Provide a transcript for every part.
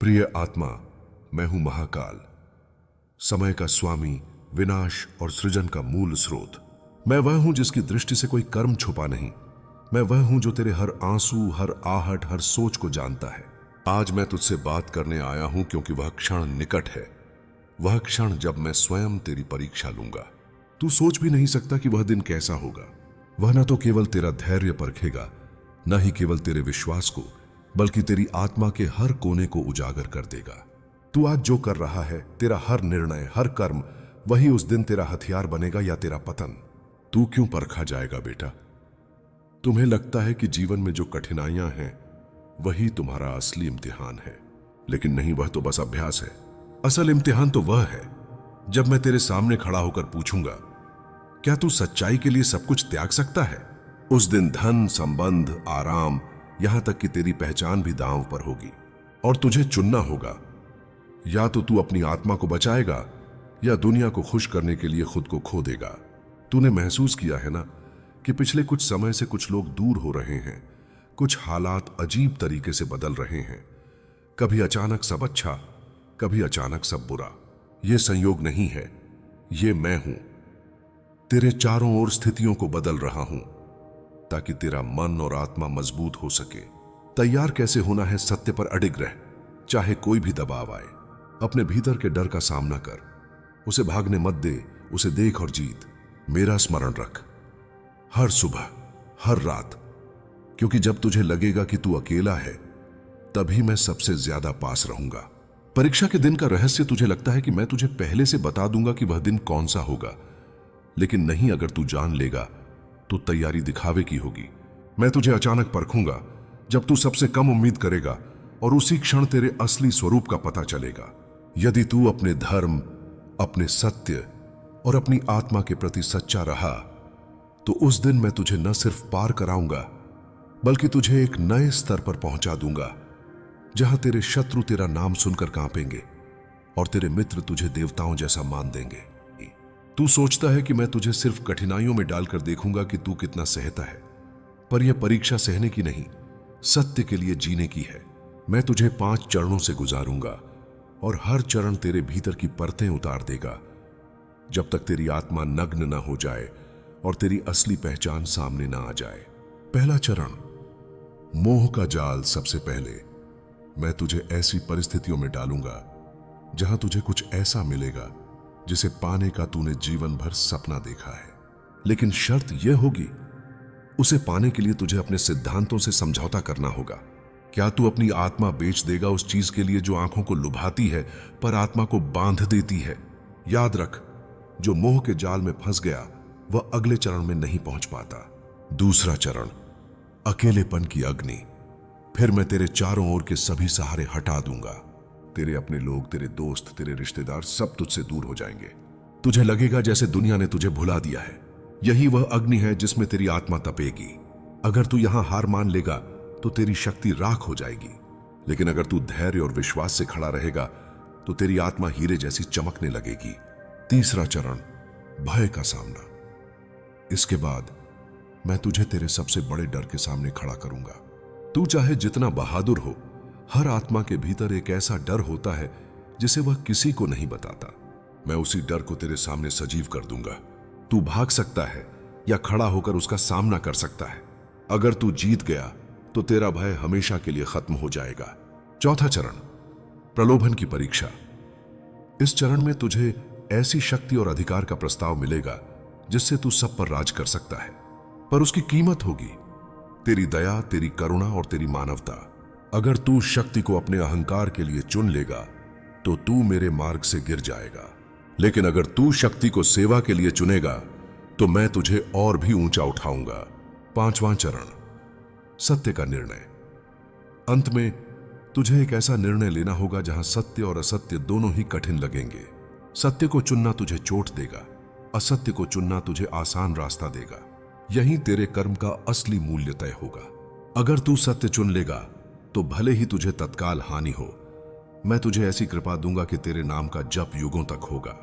प्रिय आत्मा, मैं हूं महाकाल, समय का स्वामी, विनाश और सृजन का मूल स्रोत। मैं वह हूं जिसकी दृष्टि से कोई कर्म छुपा नहीं। मैं वह हूं जो तेरे हर आंसू, हर आहट, हर सोच को जानता है। आज मैं तुझसे बात करने आया हूं क्योंकि वह क्षण निकट है। वह क्षण जब मैं स्वयं तेरी परीक्षा लूंगा। तू सोच भी नहीं सकता कि वह दिन कैसा होगा। वह न तो केवल तेरा धैर्य परखेगा, न ही केवल तेरे विश्वास को, बल्कि तेरी आत्मा के हर कोने को उजागर कर देगा। तू आज जो कर रहा है, तेरा हर निर्णय, हर कर्म, वही उस दिन तेरा हथियार बनेगा या तेरा पतन। तू क्यों परखा जाएगा बेटा? तुम्हें लगता है कि जीवन में जो कठिनाइयां हैं वही तुम्हारा असली इम्तिहान है, लेकिन नहीं, वह तो बस अभ्यास है। असल इम्तिहान तो वह है जब मैं तेरे सामने खड़ा होकर पूछूंगा, क्या तू सच्चाई के लिए सब कुछ त्याग सकता है? उस दिन धन, संबंध, आराम, यहां तक कि तेरी पहचान भी दांव पर होगी और तुझे चुनना होगा। या तो तू अपनी आत्मा को बचाएगा या दुनिया को खुश करने के लिए खुद को खो देगा। तूने महसूस किया है ना कि पिछले कुछ समय से कुछ लोग दूर हो रहे हैं, कुछ हालात अजीब तरीके से बदल रहे हैं। कभी अचानक सब अच्छा, कभी अचानक सब बुरा। यह संयोग नहीं है, ये मैं हूं। तेरे चारों ओर स्थितियों को बदल रहा हूं ताकि तेरा मन और आत्मा मजबूत हो सके। तैयार कैसे होना है? सत्य पर अडिग रह, चाहे कोई भी दबाव आए। अपने भीतर के डर का सामना कर, उसे भागने मत दे, उसे देख और जीत। मेरा स्मरण रख हर सुबह, हर रात, क्योंकि जब तुझे लगेगा कि तू अकेला है, तभी मैं सबसे ज्यादा पास रहूंगा। परीक्षा के दिन का रहस्य तुझे लगता है कि मैं तुझे पहले से बता दूंगा कि वह दिन कौन सा होगा, लेकिन नहीं, अगर तू जान लेगा तो तैयारी दिखावे की होगी। मैं तुझे अचानक परखूंगा जब तू सबसे कम उम्मीद करेगा और उसी क्षण तेरे असली स्वरूप का पता चलेगा। यदि तू अपने धर्म, अपने सत्य और अपनी आत्मा के प्रति सच्चा रहा, तो उस दिन मैं तुझे न सिर्फ पार कराऊंगा, बल्कि तुझे एक नए स्तर पर पहुंचा दूंगा, जहां तेरे शत्रु तेरा नाम सुनकर कांपेंगे और तेरे मित्र तुझे देवताओं जैसा मान देंगे। तू सोचता है कि मैं तुझे सिर्फ कठिनाइयों में डालकर देखूंगा कि तू कितना सहता है, पर यह परीक्षा सहने की नहीं, सत्य के लिए जीने की है। मैं तुझे 5 चरणों से गुजारूंगा और हर चरण तेरे भीतर की परतें उतार देगा, जब तक तेरी आत्मा नग्न न हो जाए और तेरी असली पहचान सामने न आ जाए। पहला चरण, मोह का जाल। सबसे पहले मैं तुझे ऐसी परिस्थितियों में डालूंगा जहां तुझे कुछ ऐसा मिलेगा जिसे पाने का तूने जीवन भर सपना देखा है, लेकिन शर्त यह होगी, उसे पाने के लिए तुझे अपने सिद्धांतों से समझौता करना होगा। क्या तू अपनी आत्मा बेच देगा उस चीज के लिए जो आंखों को लुभाती है पर आत्मा को बांध देती है? याद रख, जो मोह के जाल में फंस गया वह अगले चरण में नहीं पहुंच पाता। दूसरा चरण, अकेलेपन की अग्नि। फिर मैं तेरे चारों ओर के सभी सहारे हटा दूंगा। तेरे अपने लोग, तेरे दोस्त, तेरे रिश्तेदार सब तुझसे दूर हो जाएंगे। तुझे लगेगा जैसे दुनिया ने तुझे भुला दिया है। यही वह अग्नि है जिसमें तेरी आत्मा तपेगी। अगर तू यहां हार मान लेगा तो तेरी शक्ति राख हो जाएगी, लेकिन अगर तू धैर्य और विश्वास से खड़ा रहेगा तो तेरी आत्मा हीरे जैसी चमकने लगेगी। तीसरा चरण, भय का सामना। इसके बाद मैं तुझे तेरे सबसे बड़े डर के सामने खड़ा करूंगा। तू चाहे जितना बहादुर हो, हर आत्मा के भीतर एक ऐसा डर होता है जिसे वह किसी को नहीं बताता। मैं उसी डर को तेरे सामने सजीव कर दूंगा। तू भाग सकता है या खड़ा होकर उसका सामना कर सकता है। अगर तू जीत गया तो तेरा भय हमेशा के लिए खत्म हो जाएगा। चौथा चरण, प्रलोभन की परीक्षा। इस चरण में तुझे ऐसी शक्ति और अधिकार का प्रस्ताव मिलेगा जिससे तू सब पर राज कर सकता है, पर उसकी कीमत होगी तेरी दया, तेरी करुणा और तेरी मानवता। अगर तू शक्ति को अपने अहंकार के लिए चुन लेगा तो तू मेरे मार्ग से गिर जाएगा, लेकिन अगर तू शक्ति को सेवा के लिए चुनेगा तो मैं तुझे और भी ऊंचा उठाऊंगा। पांचवां चरण, सत्य का निर्णय। अंत में तुझे एक ऐसा निर्णय लेना होगा जहां सत्य और असत्य दोनों ही कठिन लगेंगे। सत्य को चुनना तुझे चोट देगा, असत्य को चुनना तुझे आसान रास्ता देगा। यही तेरे कर्म का असली मूल्य तय होगा। अगर तू सत्य चुन लेगा तो भले ही तुझे तत्काल हानि हो, मैं तुझे ऐसी कृपा दूंगा कि तेरे नाम का जप युगों तक होगा।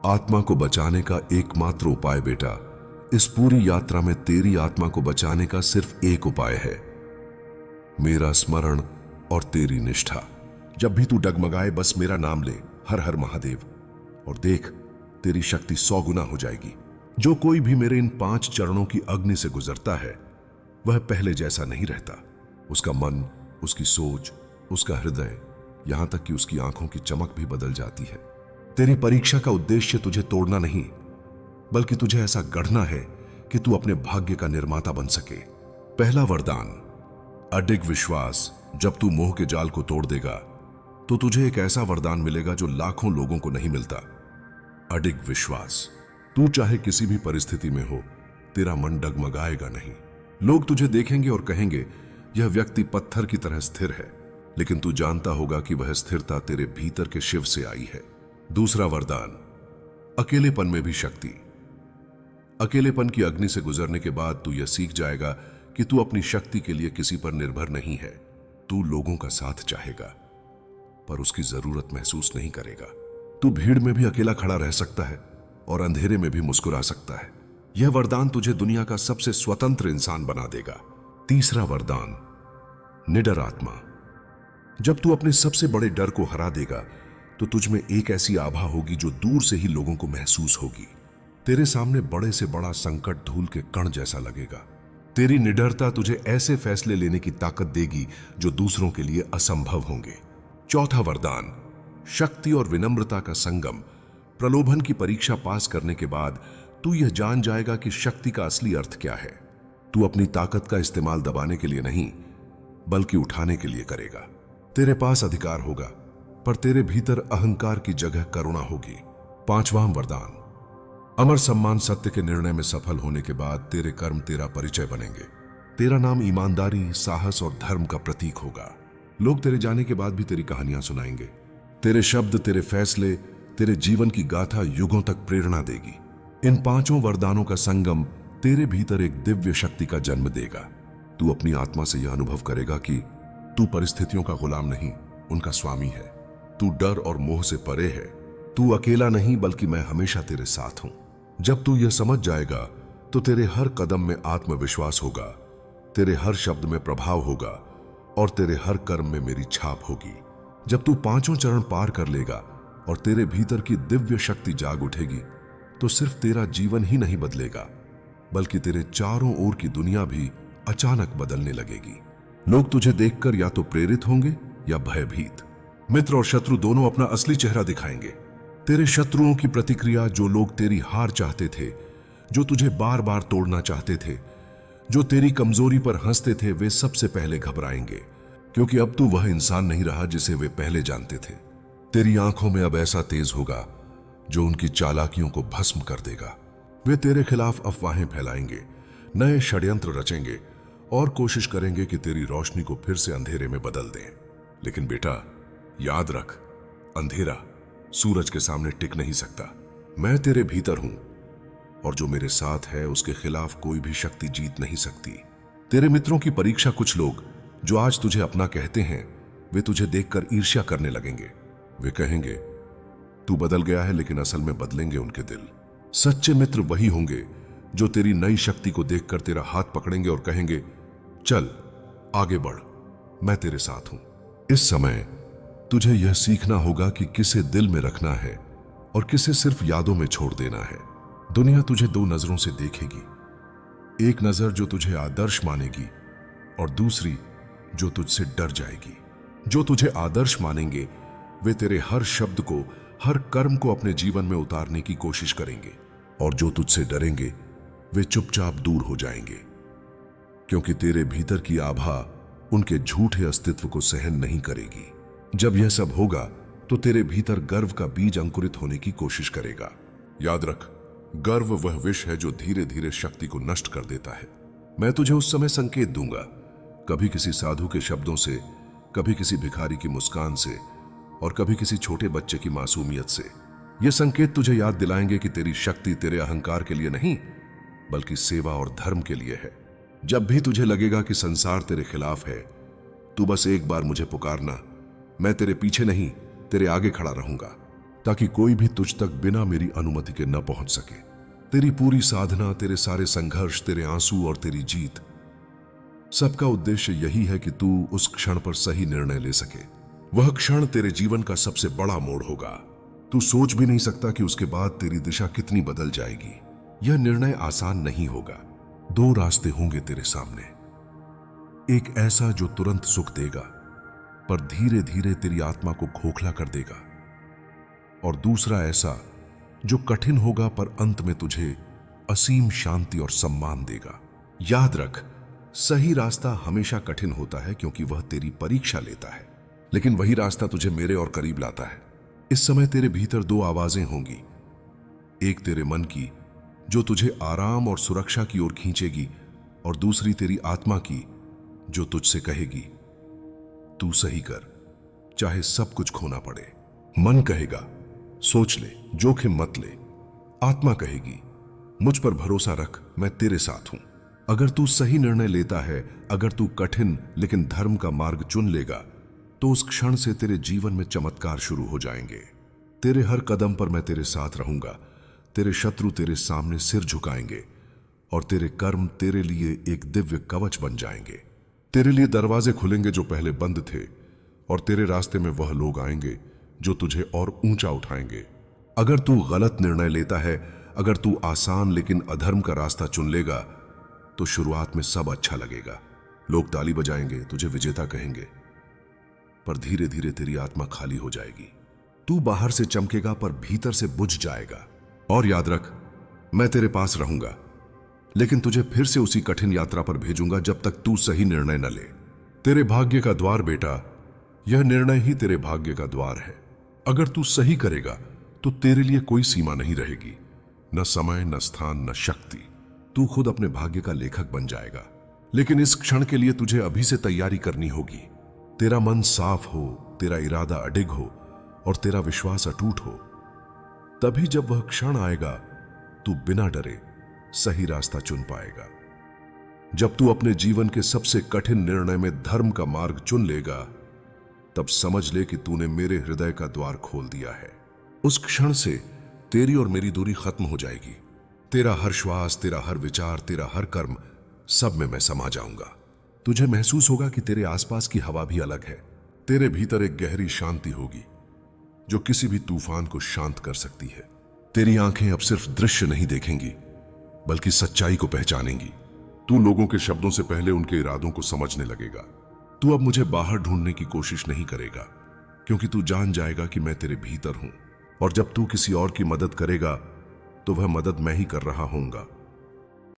आत्मा को बचाने का एकमात्र उपाय बेटा, इस पूरी यात्रा में तेरी आत्मा को बचाने का सिर्फ एक उपाय है, मेरा स्मरण और तेरी निष्ठा। जब भी तू डगमगाए बस मेरा नाम ले, हर हर महादेव, और देख तेरी शक्ति 100 गुना हो जाएगी। जो कोई भी मेरे इन 5 चरणों की अग्नि से गुजरता है वह पहले जैसा नहीं रहता। उसका मन, उसकी सोच, उसका हृदय, यहां तक कि उसकी आंखों की चमक भी बदल जाती है। तेरी परीक्षा का उद्देश्य तुझे तोड़ना नहीं, बल्कि तुझे ऐसा गढ़ना है कि तू अपने भाग्य का निर्माता बन सके। पहला वरदान, अडिग विश्वास। जब तू मोह के जाल को तोड़ देगा तो तुझे एक ऐसा वरदान मिलेगा जो लाखों लोगों को नहीं मिलता। अडिग विश्वास। तू चाहे किसी भी परिस्थिति में हो, तेरा मन डगमगाएगा नहीं। लोग तुझे देखेंगे और कहेंगे यह व्यक्ति पत्थर की तरह स्थिर है, लेकिन तू जानता होगा कि वह स्थिरता तेरे भीतर के शिव से आई है। दूसरा वरदान, अकेलेपन में भी शक्ति। अकेलेपन की अग्नि से गुजरने के बाद तू यह सीख जाएगा कि तू अपनी शक्ति के लिए किसी पर निर्भर नहीं है। तू लोगों का साथ चाहेगा, पर उसकी जरूरत महसूस नहीं करेगा। तू भीड़ में भी अकेला खड़ा रह सकता है और अंधेरे में भी मुस्कुरा सकता है। यह वरदान तुझे दुनिया का सबसे स्वतंत्र इंसान बना देगा। तीसरा वरदान, निडर आत्मा। जब तू अपने सबसे बड़े डर को हरा देगा तो तुझ में एक ऐसी आभा होगी जो दूर से ही लोगों को महसूस होगी। तेरे सामने बड़े से बड़ा संकट धूल के कण जैसा लगेगा। तेरी निडरता तुझे ऐसे फैसले लेने की ताकत देगी जो दूसरों के लिए असंभव होंगे। चौथा वरदान, शक्ति और विनम्रता का संगम। प्रलोभन की परीक्षा पास करने के बाद तू यह जान जाएगा कि शक्ति का असली अर्थ क्या है। तू अपनी ताकत का इस्तेमाल दबाने के लिए नहीं, बल्कि उठाने के लिए करेगा। तेरे पास अधिकार होगा, पर तेरे भीतर अहंकार की जगह करुणा होगी। पांचवां वरदान, अमर सम्मान। सत्य के निर्णय में सफल होने के बाद तेरे कर्म तेरा परिचय बनेंगे। तेरा नाम ईमानदारी, साहस और धर्म का प्रतीक होगा। लोग तेरे जाने के बाद भी तेरी कहानियां सुनाएंगे। तेरे शब्द, तेरे फैसले, तेरे जीवन की गाथा युगों तक प्रेरणा देगी। इन 5 वरदानों का संगम तेरे भीतर एक दिव्य शक्ति का जन्म देगा। तू अपनी आत्मा से यह अनुभव करेगा कि तू परिस्थितियों का गुलाम नहीं, उनका स्वामी है। तू डर और मोह से परे है। तू अकेला नहीं, बल्कि मैं हमेशा तेरे साथ हूं। जब तू यह समझ जाएगा तो तेरे हर कदम में आत्मविश्वास होगा, तेरे हर शब्द में प्रभाव होगा और तेरे हर कर्म में मेरी छाप होगी। जब तू 5 चरण पार कर लेगा और तेरे भीतर की दिव्य शक्ति जाग उठेगी तो सिर्फ तेरा जीवन ही नहीं बदलेगा, बल्कि तेरे चारों ओर की दुनिया भी अचानक बदलने लगेगी। लोग तुझे देखकर या तो प्रेरित होंगे या भयभीत। मित्र और शत्रु दोनों अपना असली चेहरा दिखाएंगे। तेरे शत्रुओं की प्रतिक्रिया, जो लोग तेरी हार चाहते थे, जो तुझे बार बार तोड़ना चाहते थे, जो तेरी कमजोरी पर हंसते थे, वे सबसे पहले घबराएंगे, क्योंकि अब तू वह इंसान नहीं रहा जिसे वे पहले जानते थे। तेरी आंखों में अब ऐसा तेज होगा जो उनकी चालाकियों को भस्म कर देगा। वे तेरे खिलाफ अफवाहें फैलाएंगे, नए षड्यंत्र रचेंगे और कोशिश करेंगे कि तेरी रोशनी को फिर से अंधेरे में बदल दें। लेकिन बेटा, याद रख, अंधेरा सूरज के सामने टिक नहीं सकता। मैं तेरे भीतर हूं और जो मेरे साथ है उसके खिलाफ कोई भी शक्ति जीत नहीं सकती। तेरे मित्रों की परीक्षा कुछ लोग जो आज तुझे अपना कहते हैं, वे तुझे देखकर ईर्ष्या करने लगेंगे। वे कहेंगे तू बदल गया है, लेकिन असल में बदलेंगे उनके दिल। सच्चे मित्र वही होंगे जो तेरी नई शक्ति को देखकर तेरा हाथ पकड़ेंगे और कहेंगे चल आगे बढ़, मैं तेरे साथ हूं। इस समय तुझे यह सीखना होगा कि किसे दिल में रखना है और किसे सिर्फ यादों में छोड़ देना है। दुनिया तुझे 2 नजरों से देखेगी, एक नजर जो तुझे आदर्श मानेगी और दूसरी जो तुझसे डर जाएगी। जो तुझे आदर्श मानेंगे वे तेरे हर शब्द को, हर कर्म को अपने जीवन में उतारने की कोशिश करेंगे, और जो तुझसे डरेंगे वे चुपचाप दूर हो जाएंगे, क्योंकि तेरे भीतर की आभा उनके झूठे अस्तित्व को सहन नहीं करेगी। जब यह सब होगा तो तेरे भीतर गर्व का बीज अंकुरित होने की कोशिश करेगा। याद रख, गर्व वह विष है जो धीरे धीरे शक्ति को नष्ट कर देता है। मैं तुझे उस समय संकेत दूंगा, कभी किसी साधु के शब्दों से, कभी किसी भिखारी की मुस्कान से और कभी किसी छोटे बच्चे की मासूमियत से। ये संकेत तुझे याद दिलाएंगे कि तेरी शक्ति तेरे अहंकार के लिए नहीं, बल्कि सेवा और धर्म के लिए है। जब भी तुझे लगेगा कि संसार तेरे खिलाफ है, तू बस एक बार मुझे पुकारना। मैं तेरे पीछे नहीं, तेरे आगे खड़ा रहूंगा, ताकि कोई भी तुझ तक बिना मेरी अनुमति के न पहुंच सके। तेरी पूरी साधना, तेरे सारे संघर्ष, तेरे आंसू और तेरी जीत, सबका उद्देश्य यही है कि तू उस क्षण पर सही निर्णय ले सके। वह क्षण तेरे जीवन का सबसे बड़ा मोड़ होगा। तू सोच भी नहीं सकता कि उसके बाद तेरी दिशा कितनी बदल जाएगी। यह निर्णय आसान नहीं होगा। दो रास्ते होंगे तेरे सामने, एक ऐसा जो तुरंत सुख देगा पर धीरे धीरे तेरी आत्मा को खोखला कर देगा, और दूसरा ऐसा जो कठिन होगा पर अंत में तुझे असीम शांति और सम्मान देगा। याद रख, सही रास्ता हमेशा कठिन होता है क्योंकि वह तेरी परीक्षा लेता है, लेकिन वही रास्ता तुझे मेरे और करीब लाता है। इस समय तेरे भीतर दो आवाजें होंगी, एक तेरे मन की जो तुझे आराम और सुरक्षा की ओर खींचेगी, और दूसरी तेरी आत्मा की जो तुझसे कहेगी तू सही कर, चाहे सब कुछ खोना पड़े। मन कहेगा सोच ले, जोखिम मत ले। आत्मा कहेगी मुझ पर भरोसा रख, मैं तेरे साथ हूं। अगर तू सही निर्णय लेता है, अगर तू कठिन लेकिन धर्म का मार्ग चुन लेगा, तो उस क्षण से तेरे जीवन में चमत्कार शुरू हो जाएंगे। तेरे हर कदम पर मैं तेरे साथ रहूंगा। तेरे शत्रु तेरे सामने सिर झुकाएंगे और तेरे कर्म तेरे लिए एक दिव्य कवच बन जाएंगे। तेरे लिए दरवाजे खुलेंगे जो पहले बंद थे, और तेरे रास्ते में वह लोग आएंगे जो तुझे और ऊंचा उठाएंगे। अगर तू गलत निर्णय लेता है, अगर तू आसान लेकिन अधर्म का रास्ता चुन लेगा, तो शुरुआत में सब अच्छा लगेगा। लोग ताली बजाएंगे, तुझे विजेता कहेंगे, पर धीरे धीरे तेरी आत्मा खाली हो जाएगी। तू बाहर से चमकेगा पर भीतर से बुझ जाएगा। और याद रख, मैं तेरे पास रहूंगा, लेकिन तुझे फिर से उसी कठिन यात्रा पर भेजूंगा जब तक तू सही निर्णय न ले। तेरे भाग्य का द्वार बेटा, यह निर्णय ही तेरे भाग्य का द्वार है। अगर तू सही करेगा तो तेरे लिए कोई सीमा नहीं रहेगी, न समय, न स्थान, न शक्ति। तू खुद अपने भाग्य का लेखक बन जाएगा। लेकिन इस क्षण के लिए तुझे अभी से तैयारी करनी होगी। तेरा मन साफ हो, तेरा इरादा अडिग हो और तेरा विश्वास अटूट हो। तभी जब वह क्षण आएगा, तू बिना डरे सही रास्ता चुन पाएगा। जब तू अपने जीवन के सबसे कठिन निर्णय में धर्म का मार्ग चुन लेगा, तब समझ ले कि तूने मेरे हृदय का द्वार खोल दिया है। उस क्षण से तेरी और मेरी दूरी खत्म हो जाएगी। तेरा हर श्वास, तेरा हर विचार, तेरा हर कर्म, सब में मैं समा जाऊंगा। तुझे महसूस होगा कि तेरे आसपास की हवा भी अलग है। तेरे भीतर एक गहरी शांति होगी जो किसी भी तूफान को शांत कर सकती है। तेरी आंखें अब सिर्फ दृश्य नहीं देखेंगी, बल्कि सच्चाई को पहचानेंगी। तू लोगों के शब्दों से पहले उनके इरादों को समझने लगेगा। तू अब मुझे बाहर ढूंढने की कोशिश नहीं करेगा, क्योंकि तू जान जाएगा कि मैं तेरे भीतर हूं। और जब तू किसी और की मदद करेगा, तो वह मदद मैं ही कर रहा होऊंगा।